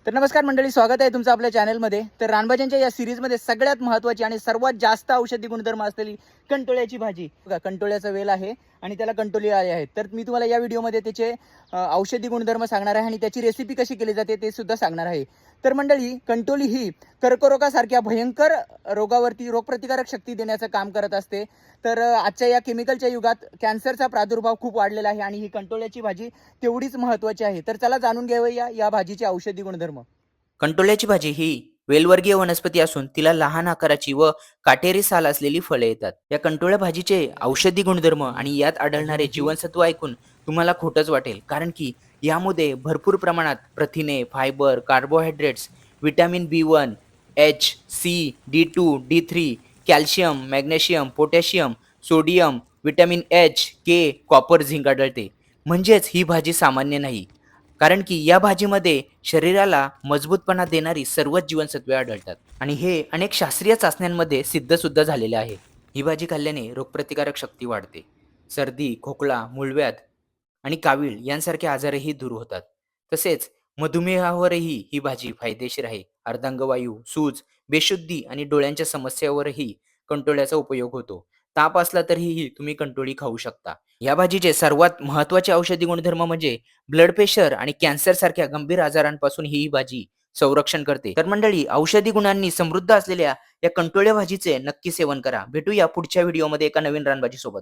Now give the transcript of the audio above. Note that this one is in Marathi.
तर नमस्कार मंडळी, स्वागत आहे तुमचं आपल्या चॅनलमध्ये. तर रानभाज्यांच्या या सिरीजमध्ये सगळ्यात महत्त्वाची आणि सर्वात जास्त औषधी गुणधर्म असलेली कंटोळ्याची भाजी बघा. कंटोळ्याचा वेल आहे आणि त्याला कंटोली आले आहेत. तर मी तुम्हाला या व्हिडिओमध्ये त्याचे औषधी गुणधर्म सांगणार आहे आणि त्याची रेसिपी कशी केली जाते ते सुद्धा सांगणार आहे. तर मंडळी, कंटोली ही कर्करोगासारख्या भयंकर रोगावरती रोगप्रतिकारक शक्ती देण्याचं काम करत असते. तर आजच्या या केमिकलच्या युगात कॅन्सरचा प्रादुर्भाव खूप वाढलेला आहे आणि ही कंटोळ्याची भाजी तेवढीच महत्त्वाची आहे. तर चला जाणून घेऊया या भाजीचे औषधी गुणधर्म. कंटोल्याची भाजी ही वेलवर्गीय वनस्पती असून तिला लहान आकाराची व काटेरी साल असलेली फळे येतात. या कंटोळ्या भाजीचे औषधी गुणधर्म आणि यात आढळणारे जीवनसत्व ऐकून तुम्हाला खोटच वाटेल, कारण की यामध्ये भरपूर प्रमाणात प्रथिने, fibre, carbohydrates, vitamin B1, H, C, D2, D3, calcium, magnesium, potassium, sodium, vitamin H, K, copper, zinc आढळते. म्हणजेच ही भाजी सामान्य नाही, कारण की या भाजीमध्ये शरीराला मजबूतपणा देणारी सर्वच जीवनसत्वे आढळतात आणि हे अनेक शास्त्रीय चाचण्यांमध्ये सिद्ध सुद्धा झालेले आहे. ही भाजी खाल्ल्याने रोगप्रतिकारक शक्ती वाढते. सर्दी, खोकला, मूळव्याध आणि कावीळ यांसारखे आजारही दूर होतात. तसेच मधुमेहावरही ही भाजी फायदेशीर आहे. अर्धांगवायू, सूज, बेशुद्धी आणि डोळ्यांच्या समस्यावरही कंटोळ्याचा उपयोग होतो. ताप असला तरीही तुम्ही कंटोळी खाऊ शकता. या भाजीचे सर्वात महत्त्वाचे औषधी गुणधर्म म्हणजे ब्लड प्रेशर आणि कॅन्सर सारख्या गंभीर आजारांपासून ही भाजी संरक्षण करते. तर मंडळी, औषधी गुणांनी समृद्ध असलेल्या या कंटोळ्या भाजीचे नक्की सेवन करा. भेटूया पुढच्या व्हिडिओमध्ये एका नवीन रानभाजी सोबत.